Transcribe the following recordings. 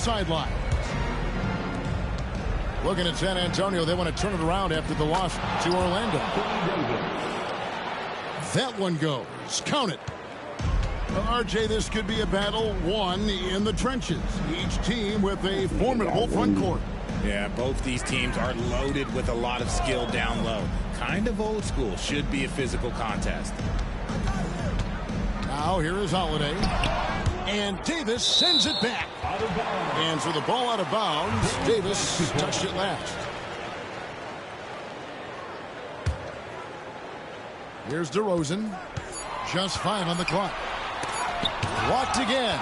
sideline. Looking at San Antonio, they want to turn it around after the loss to Orlando. That one goes. Count it. RJ, this could be a battle won in the trenches. Each team with a formidable front court. Yeah, both these teams are loaded with a lot of skill down low. Kind of old school. Should be a physical contest. Now here is Holiday. And Davis sends it back. And so the ball out of bounds. Davis touched it last. Here's DeRozan. Just 5 on the clock. Walked again.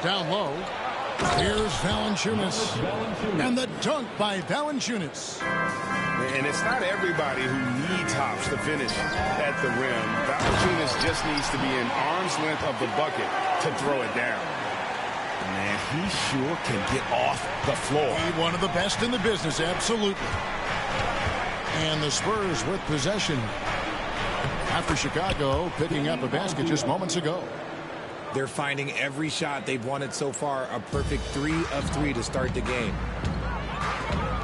Down low. Here's Valanciunas. And the dunk by Valanciunas. And it's not everybody who needs hops to finish at the rim. Valanciunas just needs to be an arm's length of the bucket to throw it down. Man, he sure can get off the floor. He's one of the best in the business, absolutely. And the Spurs with possession after Chicago picking up a basket just moments ago. They're finding every shot they've wanted so far a perfect 3 of 3 to start the game.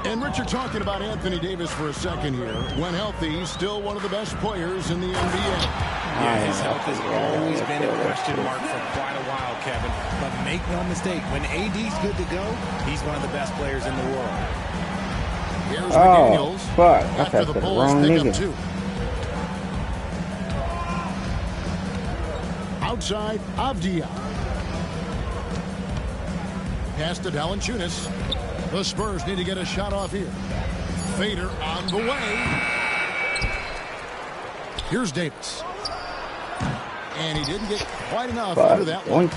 And Richard, talking about Anthony Davis for a second here. When healthy, he's still one of the best players in the NBA. Yeah, his health has always been a question mark for quite a while, Kevin. But make no mistake, when AD's good to go, he's one of the best players in the world. Here's McDaniels fuck. after the Bulls pick up 2. Outside, Avdia. Pass to Valanciunas. The Spurs need to get a shot off here. Fader on the way. Here's Davis. And he didn't get quite enough under that one.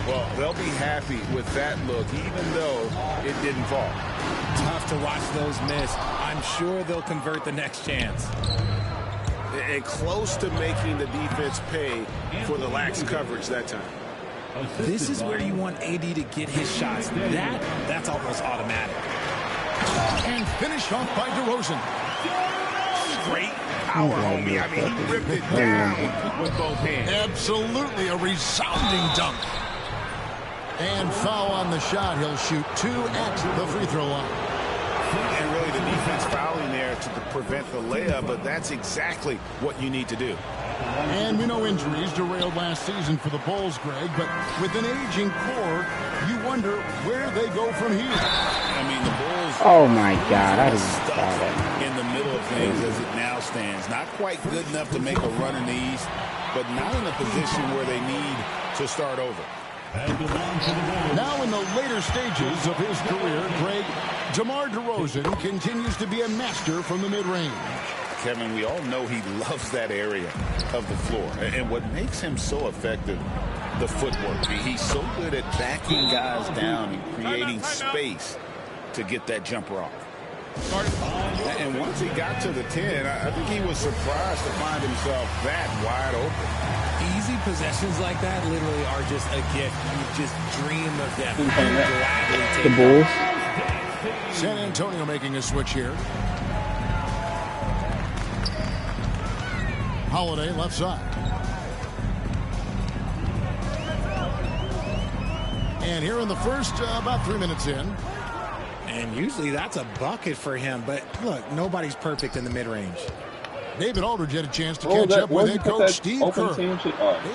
Well, they'll be happy with that look, even though it didn't fall. Tough to watch those miss. I'm sure they'll convert the next chance. And close to making the defense pay for the lax coverage that time. This is where you want AD to get his shots. That's almost automatic. And finished off by DeRozan. Straight power, homie. I mean, he ripped it down with both hands. Absolutely a resounding dunk. And foul on the shot. He'll shoot 2 at the free throw line. And really the defense fouling there to prevent the layup, but that's exactly what you need to do. And we know injuries derailed last season for the Bulls, Greg, but with an aging core, you wonder where they go from here. I mean, the Bulls... Oh, my God. I didn't stop it. In the middle of things as it now stands. Not quite good enough to make a run in the East, but not in a position where they need to start over. Now in the later stages of his career, Greg, DeMar DeRozan continues to be a master from the mid-range. Kevin, we all know he loves that area of the floor. And what makes him so effective, the footwork. He's so good at backing guys down and creating space to get that jumper off. And once he got to the 10, I think he was surprised to find himself that wide open. Easy possessions like that literally are just a gift. You just dream of them. Gladly take The Bulls. San Antonio making a switch here. Holiday left side. And here in the first, about 3 minutes in. And usually that's a bucket for him. But look, nobody's perfect in the mid-range. David Aldridge had a chance to catch up with head coach Steve Kerr. Hey,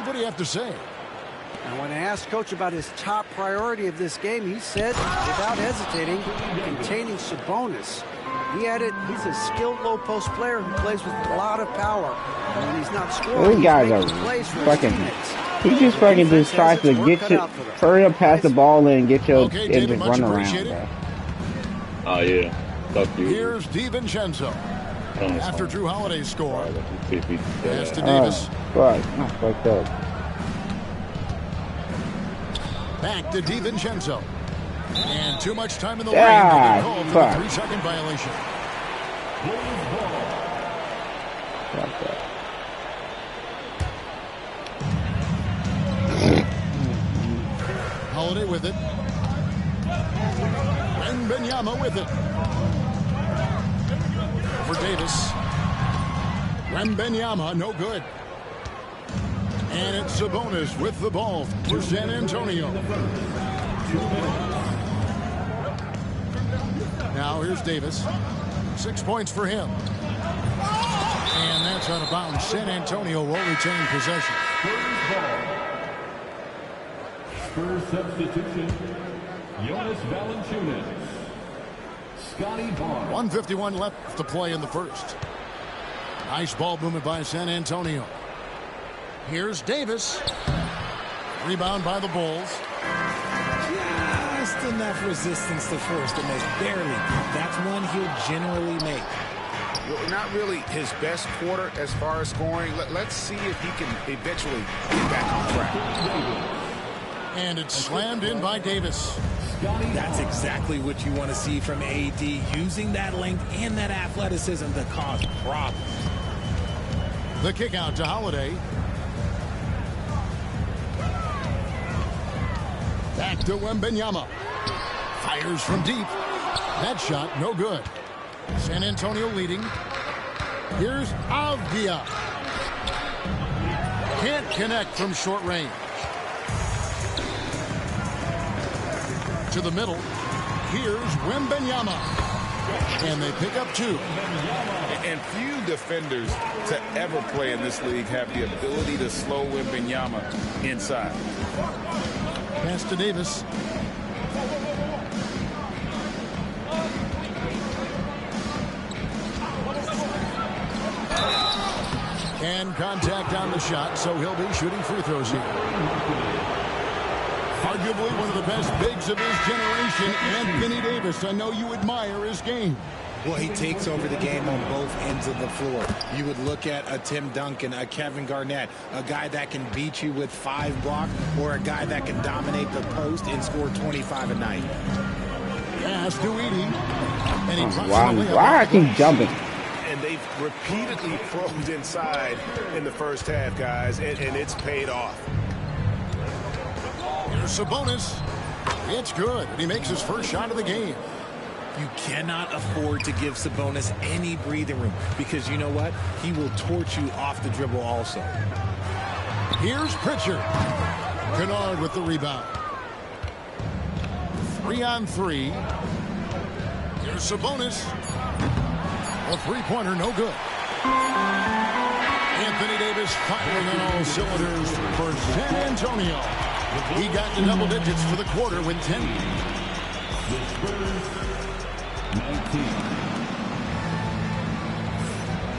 what do you have to say? And when I asked Coach about his top priority of this game, he said, without hesitating, containing Sabonis. He added, he's a skilled low-post player who plays with a lot of power. And when he's not scoring, Those guys he's making are plays for fucking... his teammates. He just fucking just tries to get you, hurry up, pass the ball in, and get your Okay, and David, just much run around. appreciated. Oh, yeah. Fuck you. Here's DiVincenzo. After Drew Holiday's score. Pass to Oh, Davis. fuck. I fucked up. Back to DiVincenzo. And too much time in the Yeah, lane to get called for the fuck. 3-second violation. Fuck that. Holiday with it. And Benyama with it. For Davis. Wembenyama, no good. And it's Sabonis with the ball for San Antonio. Now here's Davis. 6 points for him. And that's out of bounds. San Antonio will retain possession. Spurs substitution, Jonas Valanciunas. Scotty Barnes. 1:51 left to play in the first. Nice ball movement by San Antonio. Here's Davis. Rebound by the Bulls. Just enough resistance to force to make. Barely. That's one he'll generally make. Not really his best quarter as far as scoring. Let's see if he can eventually get back on track. And it's slammed in by Davis. That's exactly what you want to see from AD, using that length and that athleticism to cause problems. The kick out to Holiday. Back to Wembanyama. Fires from deep. That shot no good. San Antonio leading. Here's Avdia. Can't connect from short range. To the middle. Here's Wembanyama. And they pick up 2. And few defenders to ever play in this league have the ability to slow Wembanyama inside. Pass to Davis. And contact on the shot, so he'll be shooting free throws here. Arguably one of the best bigs of his generation, Anthony Davis. I know you admire his game. Well, he takes over the game on both ends of the floor. You would look at a Tim Duncan, a Kevin Garnett, a guy that can beat you with 5 blocks, or a guy that can dominate the post and score 25 a night. Pass to Edey. And he Why I keep jumping? And they've repeatedly probed inside in the first half, guys, and it's paid off. Here's Sabonis. It's good, and he makes his first shot of the game. You cannot afford to give Sabonis any breathing room, because you know what? He will torch you off the dribble also. Here's Pritchard. Kennard with the rebound. 3-on-3. Here's Sabonis. A three-pointer, no good. Anthony Davis firing on all cylinders for San Antonio. He got to double digits for the quarter with 10.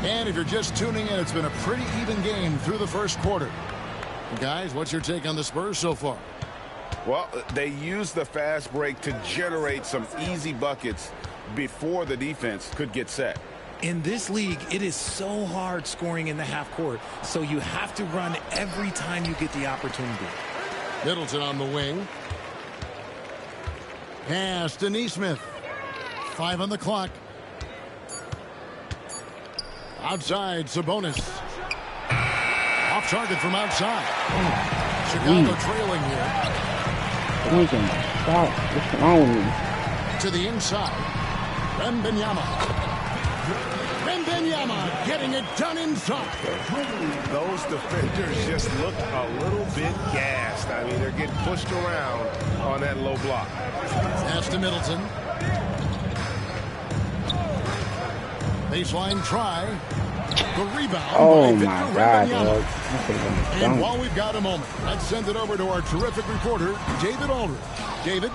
And if you're just tuning in, it's been a pretty even game through the first quarter. Guys, what's your take on the Spurs so far? Well, they used the fast break to generate some easy buckets before the defense could get set. In this league, it is so hard scoring in the half court, so you have to run every time you get the opportunity. Middleton on the wing. Pass to Nesmith. 5 on the clock. Outside, Sabonis. Off target from outside. Chicago trailing here. Stop. What's wrong with me? To the inside. Wembanyama. Wembanyama getting it done inside. Those defenders just look a little bit gassed. I mean, they're getting pushed around on that low block. Pass to Middleton. Baseline try. The rebound. Oh by my Victor God, Wembanyama. dog. And while we've got a moment, let's send it over to our terrific reporter, David Aldridge. David?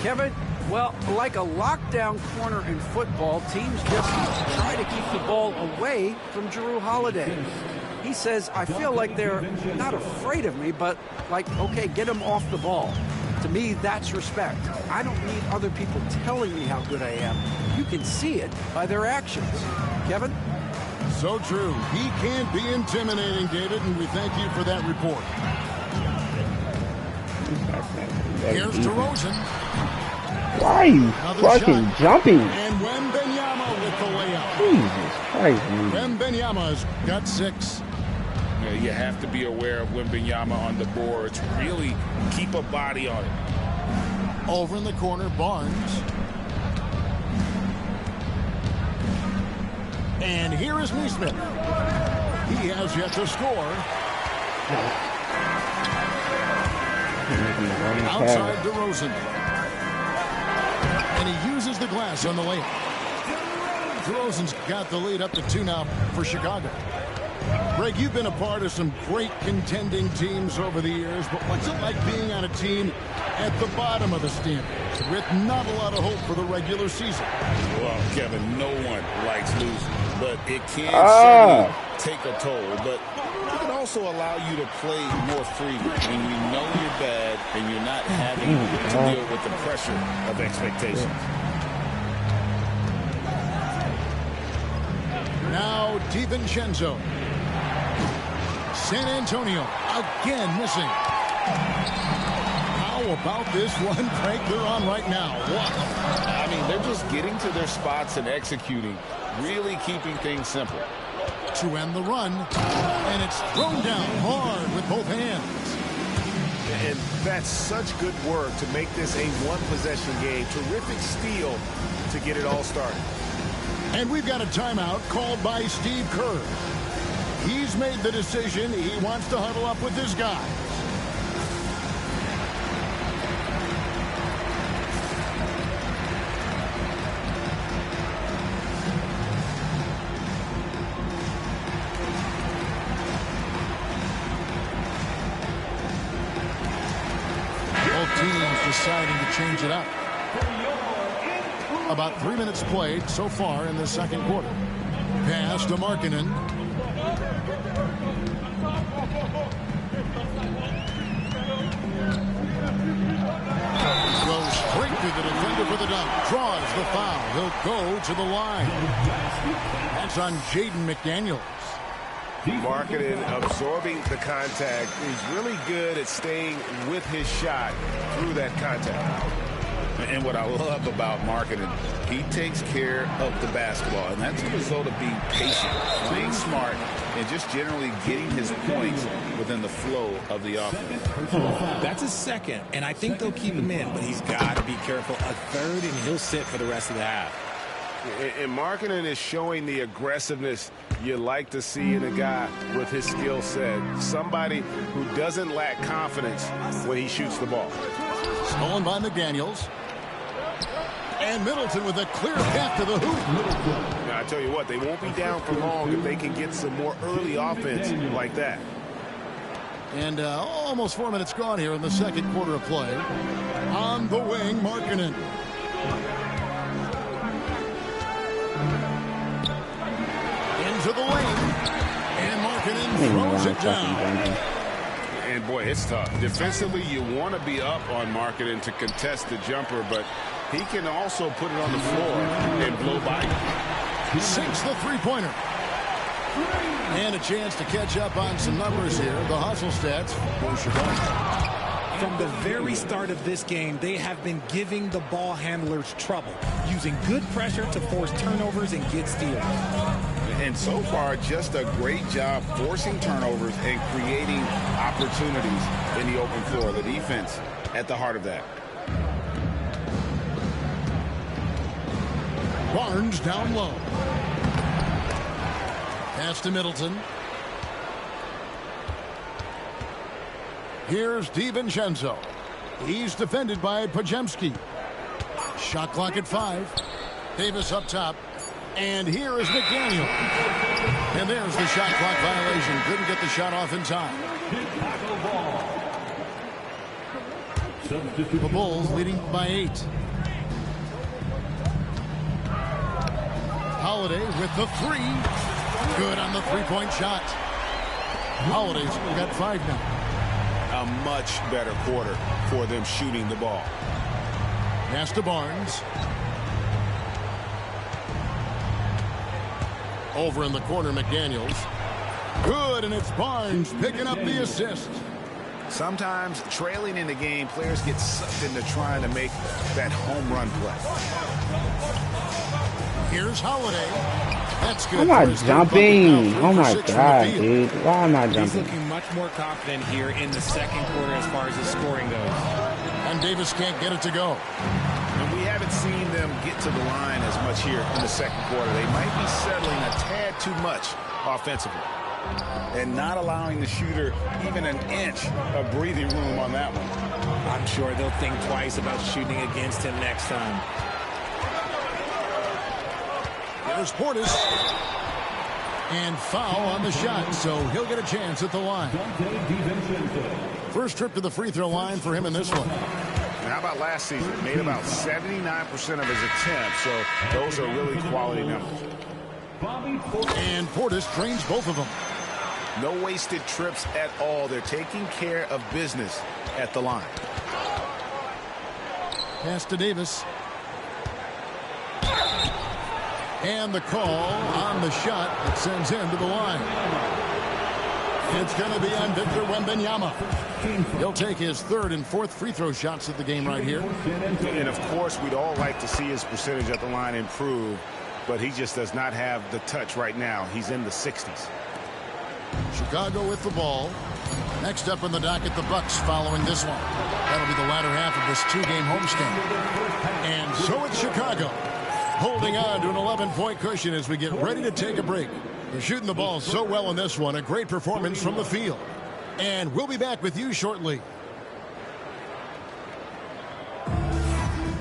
Kevin, well, like a lockdown corner in football, teams just try to keep the ball away from Jrue Holiday. He says, I feel like they're not afraid of me, but like, okay, get him off the ball. To me, that's respect. I don't need other people telling me how good I am. You can see it by their actions. Kevin? So true. He can't be intimidating, David, and we thank you for that report. Here's DeRozan. Why are you fucking jumping? And Wembanyama with the layup. Jesus Christ, man. Wembanyama's got 6. You have to be aware of Wembanyama on the boards. Really keep a body on it. Over in the corner, Barnes. And here is Nesmith. He has yet to score. Outside DeRozan. And he uses the glass on the layup. DeRozan's got the lead up to 2 now for Chicago. Greg, you've been a part of some great contending teams over the years, but what's it like being on a team at the bottom of the standings with not a lot of hope for the regular season? Well, Kevin, no one likes losing, but it can certainly take a toll. But it can also allow you to play more freely when you know you're bad and you're not having to deal with the pressure of expectations. Now DiVincenzo. San Antonio again missing. How about this one, Frank, they're on right now? Wow. I mean, they're just getting to their spots and executing, really keeping things simple. To end the run, and it's thrown down hard with both hands. And that's such good work to make this a one-possession game. Terrific steal to get it all started. And we've got a timeout called by Steve Kerr. He's made the decision. He wants to huddle up with his guys. Both teams deciding to change it up. About 3 minutes played so far in the second quarter. Pass to Markkanen. Goes straight to the defender for the dunk. Draws the foul. He'll go to the line. That's on Jaden McDaniels. Markkanen absorbing the contact. He's really good at staying with his shot through that contact. And what I love about Markkanen, he takes care of the basketball, and that's a result of being patient, playing smart, and just generally getting his points within the flow of the offense. That's a second, and I think they'll keep him in, but he's got to be careful. A third, and he'll sit for the rest of the half. And Markkanen is showing the aggressiveness you like to see in a guy with his skill set. Somebody who doesn't lack confidence when he shoots the ball. Stolen by McDaniels. And Middleton with a clear path to the hoop. Now, I tell you what, they won't be down for long if they can get some more early offense like that. And almost 4 minutes gone here in the second quarter of play. On the wing, Markkanen. Into the lane. And Markkanen throws it down. And, boy, it's tough. Defensively, you want to be up on Markkanen to contest the jumper, but he can also put it on the floor and blow by. Sinks the three-pointer. And a chance to catch up on some numbers here. The hustle stats for Chicago. From the very start of this game, they have been giving the ball handlers trouble, using good pressure to force turnovers and get steals. And so far, just a great job forcing turnovers and creating opportunities in the open floor. The defense at the heart of that. Barnes down low. Pass to Middleton. Here's DiVincenzo. He's defended by Podziemski. Shot clock at 5. Davis up top. And here is McDaniel. And there's the shot clock violation. Couldn't get the shot off in time. The Bulls leading by 8. Holiday with the 3. Good on the three-point shot. Holiday's got 5 now. A much better quarter for them shooting the ball. Pass to Barnes. Over in the corner, McDaniels. Good, and it's Barnes picking up the assist. Sometimes trailing in the game, players get sucked into trying to make that home run play. Here's Holiday. That's good. I'm not jumping. Oh my God, dude. Why am I jumping? He's looking much more confident here in the second quarter as far as his scoring goes. And Davis can't get it to go. And we haven't seen them get to the line as much here in the second quarter. They might be settling a tad too much offensively. and not allowing the shooter even an inch of breathing room on that one. I'm sure they'll think twice about shooting against him next time. Here's Portis. And foul on the shot, so he'll get a chance at the line. First trip to the free throw line for him in this one. And how about last season? Made about 79% of his attempts, so those are really quality numbers. And Portis drains both of them. No wasted trips at all. They're taking care of business at the line. Pass to Davis. And the call on the shot that sends him to the line. It's going to be on Victor Wembanyama. He'll take his third and fourth free throw shots of the game right here. And, of course, we'd all like to see his percentage at the line improve, but he just does not have the touch right now. He's in the 60s. Chicago with the ball. Next up on the docket, the Bucks following this one. That'll be the latter half of this two-game homestand. And so it's Chicago, holding on to an 11-point cushion as we get ready to take a break. They're shooting the ball so well in this one. A great performance from the field. And we'll be back with you shortly.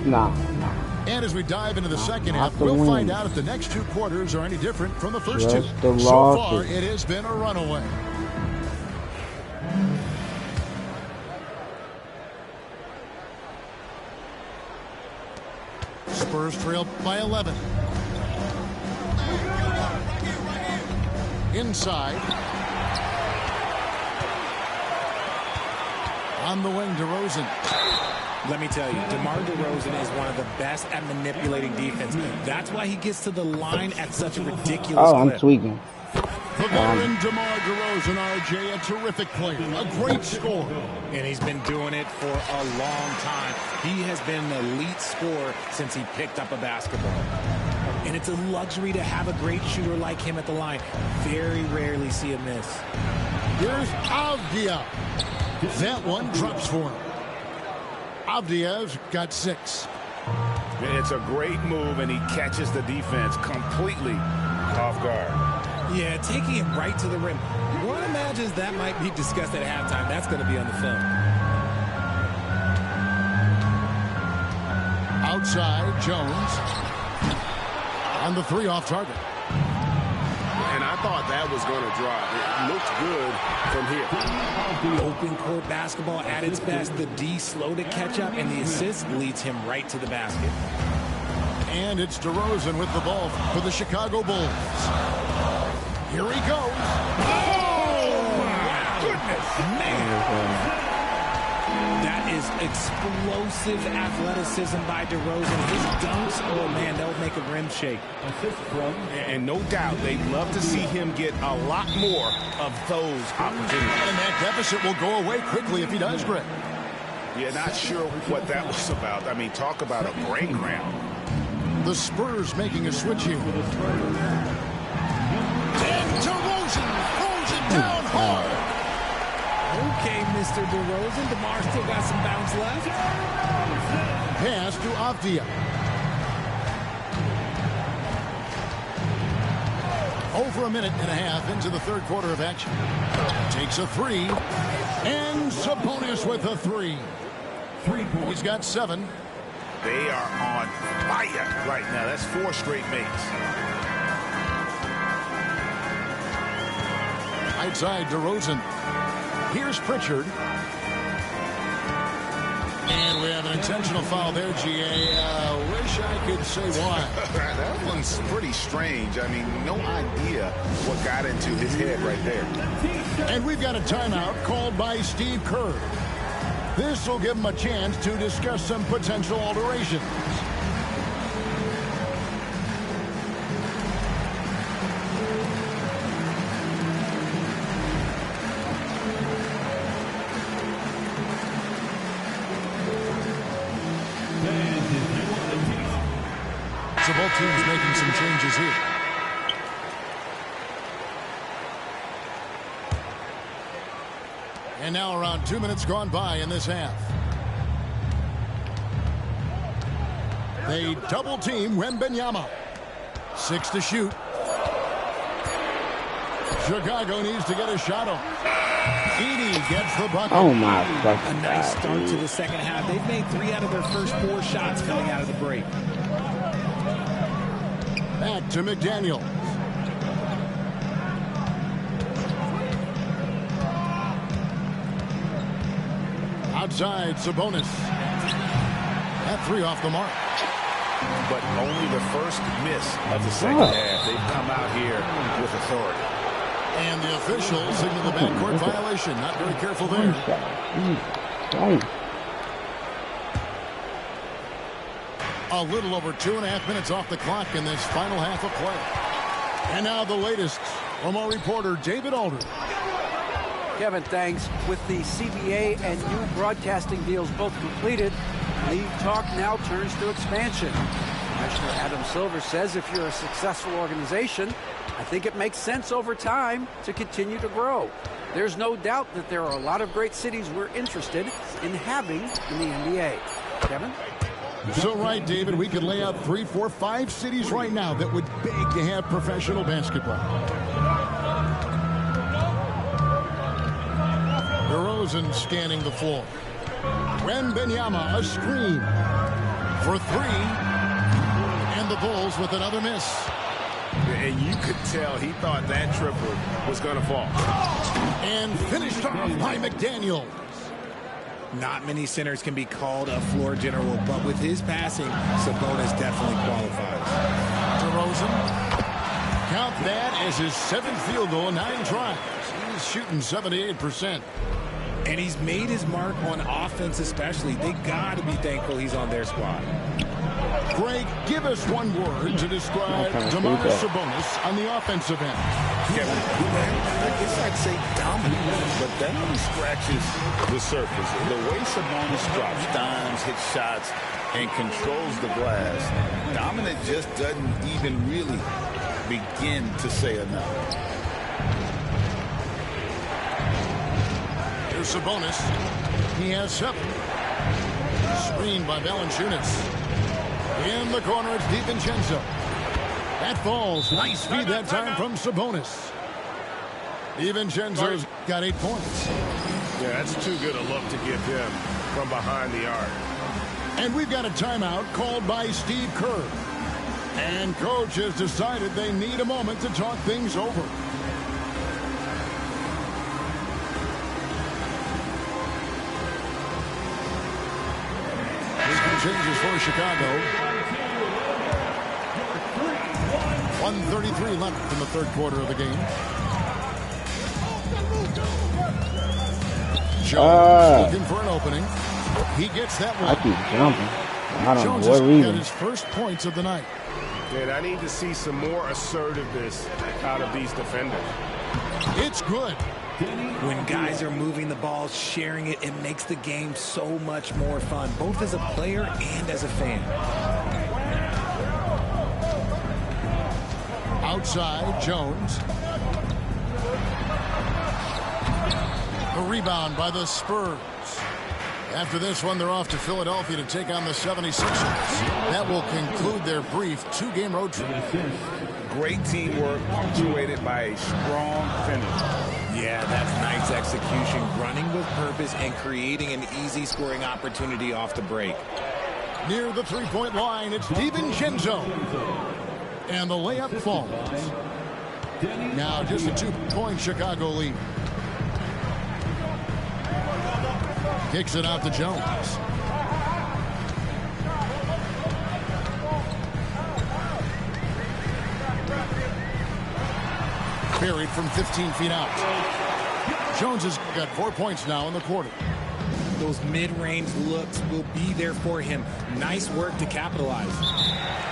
Nah. And as we dive into the second half, we'll find out if the next two quarters are any different from the first two. The so far, it has been a runaway. Spurs trail by 11. Inside. On the wing, DeRozan. Let me tell you, DeMar DeRozan is one of the best at manipulating defense. That's why he gets to the line at such a ridiculous I'm clip. tweaking. The veteran DeMar DeRozan, RJ, a terrific player, a great scorer. And he's been doing it for a long time. He has been an elite scorer since he picked up a basketball. And it's a luxury to have a great shooter like him at the line. Very rarely see him miss. Here's Avdia. That one drops for him. Avdia's got 6. It's a great move, and he catches the defense completely off guard. Yeah, taking it right to the rim. One imagines that might be discussed at halftime. That's going to be on the film. Outside, Jones. On the 3 off target. And I thought that was going to drop. It looked good from here. Open court basketball at its best. The D slow to catch up, and the assist leads him right to the basket. And it's DeRozan with the ball for the Chicago Bulls. Here he goes. Oh, my goodness, man. That is explosive athleticism by DeRozan. His dunks, oh, man, they'll make a rim shake. And no doubt they'd love to see him get a lot more of those opportunities. And that deficit will go away quickly if he does, Greg. Yeah, not sure what that was about. I mean, talk about a brain cramp. The Spurs making a switch here. And DeRozan throws it down hard. Okay, Mr. DeRozan. DeMar still got some bounce left. Pass to Avdia. Over a minute and a half into the third quarter of action. Takes a 3. And Sabonis with a 3. He's got 7. They are on fire right now. That's 4 straight makes. Outside DeRozan. Here's Pritchard. And we have an intentional foul there, GA. Wish I could say why. That one's pretty strange. I mean, no idea what got into his head right there. And we've got a timeout called by Steve Kerr. This will give him a chance to discuss some potential alterations. So both teams making some changes here. And now around 2 minutes gone by in this half. They double team Wembanyama. 6 to shoot. Chicago needs to get a shot on. Edey gets the bucket. Oh my fucking A nice God, start dude. to the second half. They've made 3 out of their first 4 shots coming out of the break. Back to McDaniel. Outside, Sabonis. That 3 off the mark. But only the first miss of the second half. They've come out here with authority. And the officials signal the backcourt violation. Not very careful there. A little over 2.5 minutes off the clock in this final half of play. And now the latest from our reporter, David Alder. Kevin, thanks. With the CBA and new broadcasting deals both completed, league talk now turns to expansion. Commissioner Adam Silver says if you're a successful organization, I think it makes sense over time to continue to grow. There's no doubt that there are a lot of great cities we're interested in having in the NBA. Kevin? So right, David, we could lay out 3, 4, 5 cities right now that would beg to have professional basketball. DeRozan scanning the floor. Wembanyama, a screen for 3. And the Bulls with another miss. And you could tell he thought that triple was going to fall. And finished off by McDaniel. Not many centers can be called a floor general, but with his passing, Sabonis definitely qualifies. DeRozan. Count that as his 7th field goal, 9 tries. He's shooting 78%. And he's made his mark on offense especially. They got to be thankful he's on their squad. Greg, give us one word to describe Domantas Sabonis on the offensive end. Kevin, I guess I'd say dominant, but that only scratches the surface. The way Sabonis drops dimes, hits shots, and controls the glass, dominant just doesn't even really begin to say enough. Here's Sabonis. He has 7. Screened by Valanciunas. In the corner, it's DiVincenzo. That falls. Nice feed that time from Sabonis. DiVincenzo's got 8 points. Yeah, that's too good a look to give him from behind the arc. And we've got a timeout called by Steve Kerr. And coach has decided they need a moment to talk things over. Changes for Chicago. 1:33 left in the third quarter of the game. Jones looking for an opening. He gets that one. I keep jumping. I don't Jones know what has reason. got his first points of the night. And I need to see some more assertiveness out of these defenders. It's good. When guys are moving the ball, sharing it, it makes the game so much more fun, both as a player and as a fan. Outside, Jones. A rebound by the Spurs. After this one, they're off to Philadelphia to take on the 76ers. That will conclude their brief 2-game road trip. Great teamwork punctuated by a strong finish. Yeah, that's nice execution, running with purpose and creating an easy scoring opportunity off the break. Near the 3-point line, it's DiVincenzo. And the layup falls. Now just a 2-point Chicago lead. Kicks it out to Jones. Buried from 15 feet out. Jones has got 4 points now in the quarter. Those mid-range looks will be there for him. Nice work to capitalize.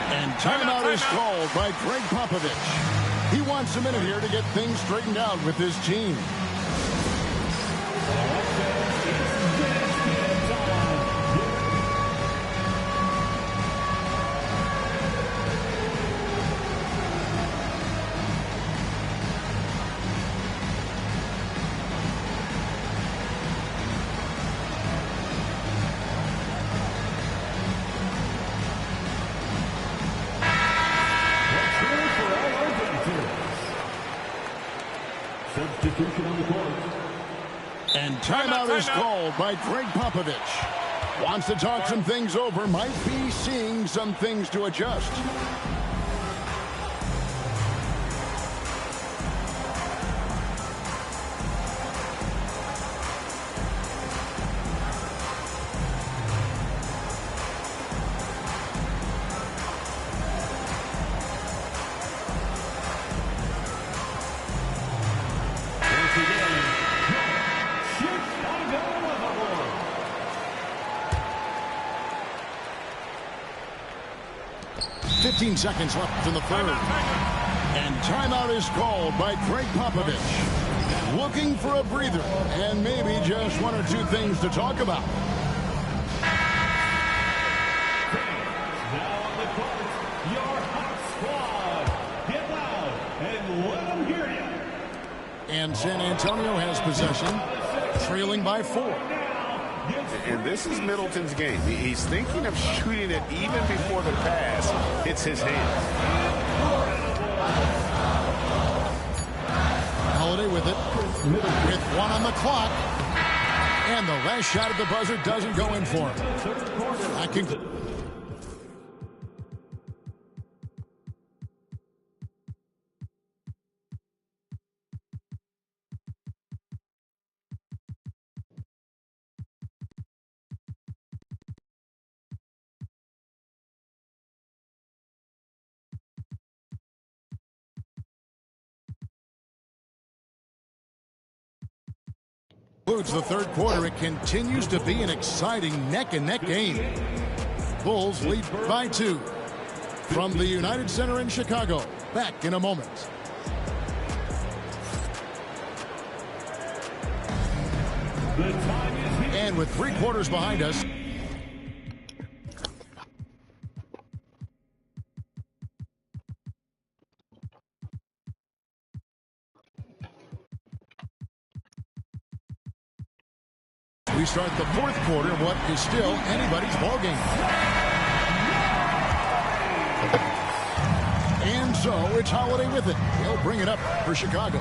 And timeout is called by Greg Popovich. He wants a minute here to get things straightened out with his team. Timeout is called by Greg Popovich. Wants to talk some things over, might be seeing some things to adjust. Seconds left in the third. And timeout is called by Greg Popovich. Looking for a breather and maybe just one or two things to talk about. Now on the court, your hot squad. Get loud and let them hear you. And San Antonio has possession, trailing by 4. And this is Middleton's game. He's thinking of shooting it even before the pass hits his hands. Holiday with it, with 1 on the clock. And the last shot at the buzzer doesn't go in for him. I can... Concludes the third quarter. It continues to be an exciting neck-and-neck game. Bulls lead by 2. From the United Center in Chicago. Back in a moment. And with 3 quarters behind us, we start the fourth quarter, what is still anybody's ball game. And so it's Holiday with it. He'll bring it up for Chicago.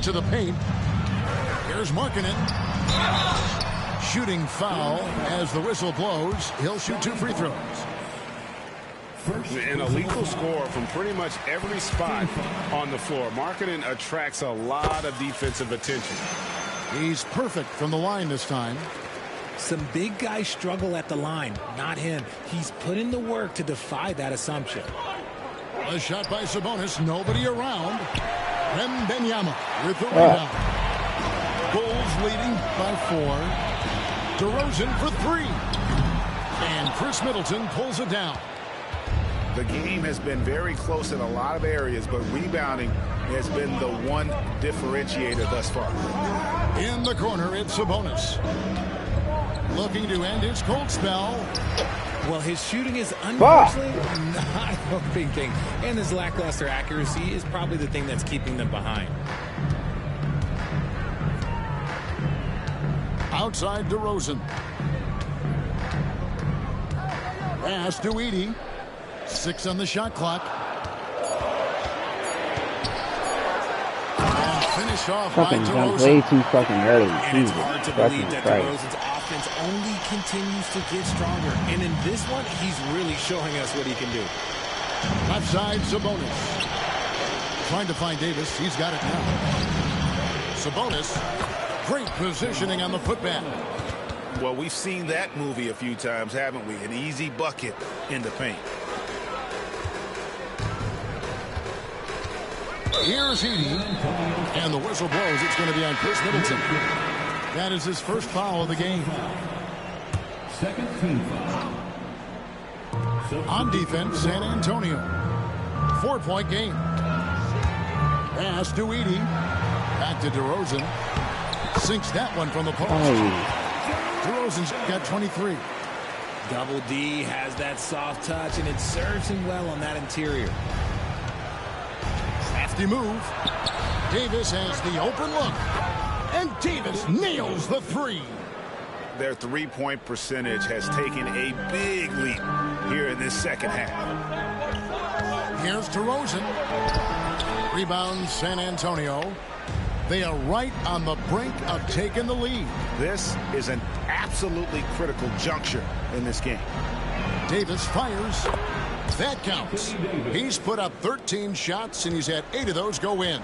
To the paint. Here's Markkanen. Shooting foul as the whistle blows. He'll shoot 2 free throws. An illegal score from pretty much every spot on the floor. Markkanen attracts a lot of defensive attention. He's perfect from the line this time. Some big guys struggle at the line, not him. He's put in the work to defy that assumption. A shot by Sabonis, nobody around. Wembanyama with the rebound. Bulls leading by 4. DeRozan for 3. And Chris Middleton pulls it down. The game has been very close in a lot of areas, but rebounding has been the one differentiator thus far. In the corner, it's Sabonis. Looking to end his cold spell. Well, his shooting is unfortunately not helping things, and his lackluster accuracy is probably the thing that's keeping them behind. Outside DeRozan. Pass to Edey. 6 on the shot clock. And finished off by DeRozan. Way too fucking early. And it's hard to believe that DeRozan's offense only continues to get stronger. And in this one, he's really showing us what he can do. Left side, Sabonis. Trying to find Davis. He's got it now. Sabonis. Great positioning on the putback. Well, we've seen that movie a few times, haven't we? An easy bucket in the paint. Here's Edey. And the whistle blows. It's going to be on Chris Middleton. That is his first foul of the game. Second team foul. On defense, San Antonio. 4-point game. Pass to Edey. Back to DeRozan. Sinks that one from the post. DeRozan's got 23. Double D has that soft touch, and it serves him well on that interior. Crafty move. Davis has the open look. And Davis nails the 3. Their three-point percentage has taken a big leap here in this second half. Here's DeRozan. Rebound San Antonio. They are right on the brink of taking the lead. This is an absolutely critical juncture in this game. Davis fires. That counts. He's put up 13 shots, and he's had 8 of those go in.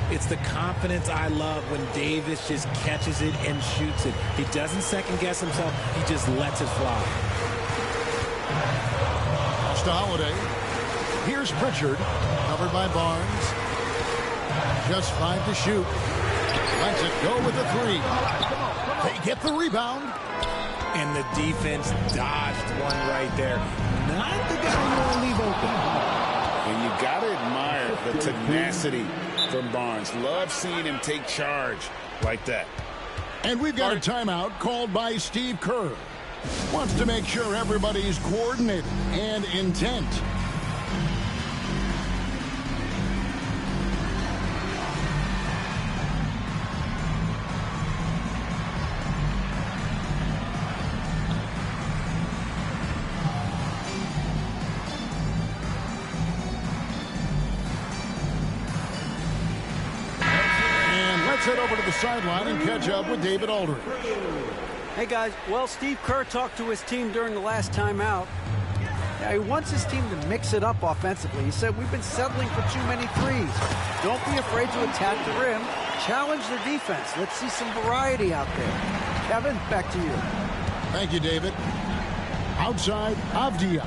It's the confidence I love when Davis just catches it and shoots it. He doesn't second-guess himself. He just lets it fly. Pass to Holiday. Here's Pritchard, covered by Barnes. Just 5 to shoot. Lets it go with the 3. They get the rebound. And the defense dodged one right there. Not the guy you want to leave open. And you got to admire the tenacity from Barnes. Love seeing him take charge like that. And we've got a timeout called by Steve Kerr. Wants to make sure everybody's coordinated and intent. Let's head over to the sideline and catch up with David Aldridge. Hey, guys. Well, Steve Kerr talked to his team during the last timeout. He wants his team to mix it up offensively. He said, we've been settling for too many threes. Don't be afraid to attack the rim. Challenge the defense. Let's see some variety out there. Kevin, back to you. Thank you, David. Outside, Avdia.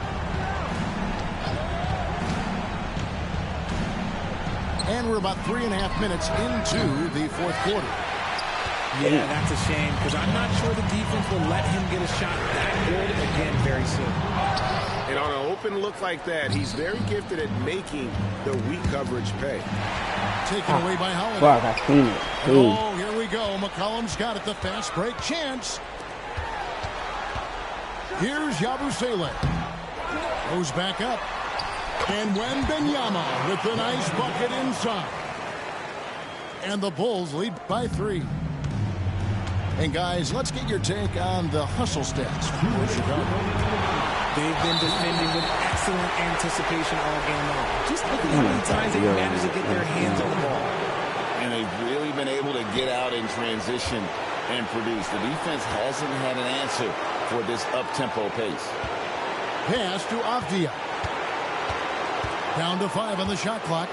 And we're about 3.5 minutes into the fourth quarter. Yeah, that's a shame because I'm not sure the defense will let him get a shot that good again very soon. And on an open look like that, he's very gifted at making the weak coverage pay. Taken away by Holiday. Fuck, I seen it. Oh, here we go. McCollum's got it. The fast break chance. Here's Yabusele. Goes back up. And Wembanyama with the nice bucket inside. And the Bulls lead by 3. And guys, let's get your take on the hustle stats for Chicago. They've been defending with excellent anticipation all game long. Just look at how many times they managed to get their hands on the ball. And they've really been able to get out in transition and produce. The defense hasn't had an answer for this up-tempo pace. Pass to Avdia. Down to 5 on the shot clock.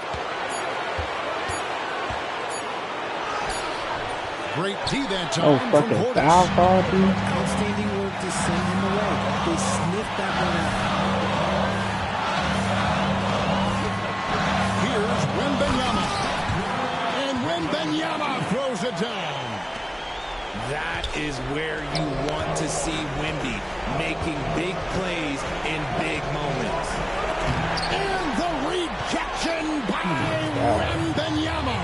Great D that time. Oh, fucking foul call, dude. Outstanding work to send him away. They sniffed that one out. Here's Wembanyama. And Wembanyama throws it down. That is where you want to see Wemby making big plays in big moments. And the rejection by Wembanyama.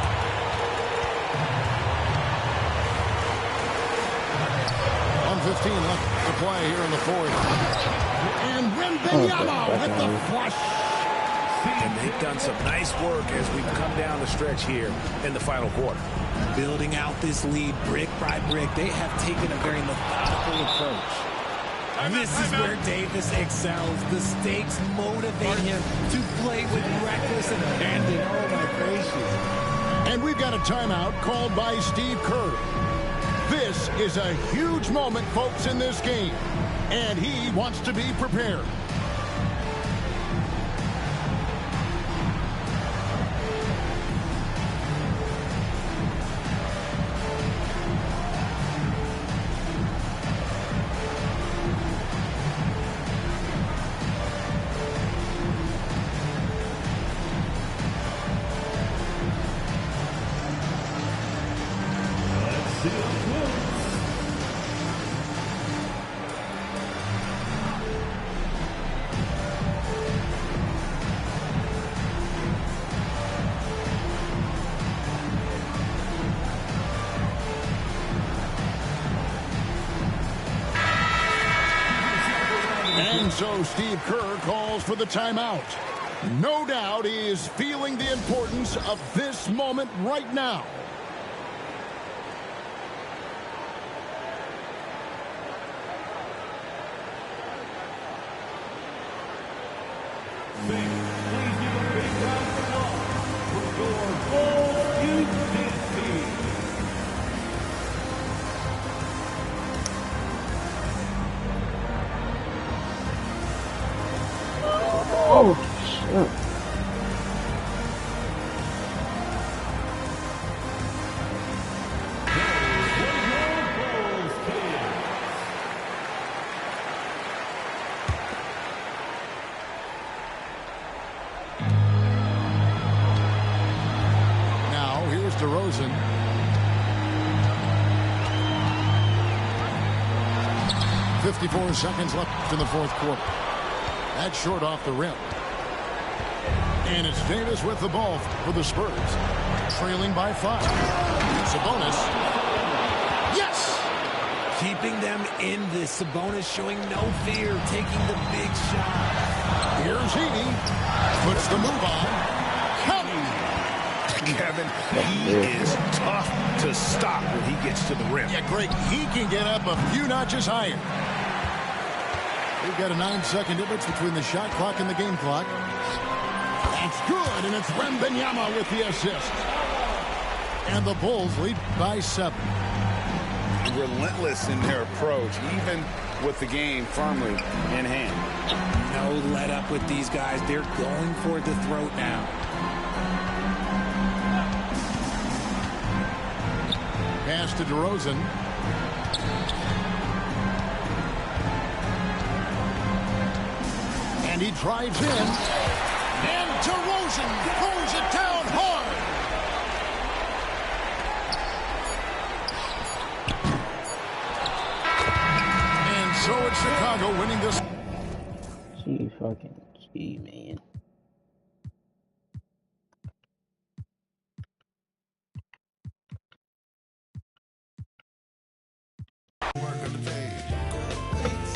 1:15 left to play here in the fourth. And Wembanyama with the flush. And they've done some nice work as we've come down the stretch here in the final quarter. Building out this lead brick by brick, they have taken a very methodical approach. This is where Davis excels. The stakes motivate him to play with reckless abandon. Oh, my gracious. And we've got a timeout called by Steve Kerr. This is a huge moment, folks, in this game. And he wants to be prepared. And so Steve Kerr calls for the timeout. No doubt he is feeling the importance of this moment right now. Ladies Oh, shit. Now, here's DeRozan. .54 seconds left in the fourth quarter. That's short off the rim. And it's Davis with the ball for the Spurs. Trailing by 5. Sabonis. Yes! Keeping them in this. Sabonis showing no fear, taking the big shot. Here's Heaney. Puts the move on. Kevin, he is tough to stop when he gets to the rim. Yeah, Greg, he can get up a few notches higher. We've got a 9-second difference between the shot clock and the game clock. That's good, and it's Wembanyama with the assist. And the Bulls lead by 7. Relentless in their approach, even with the game firmly in hand. No let up with these guys. They're going for the throat now. Pass to DeRozan. And he drives in. And DeRozan throws it down hard. And so it's Chicago winning this. Gee, man. Work of the day.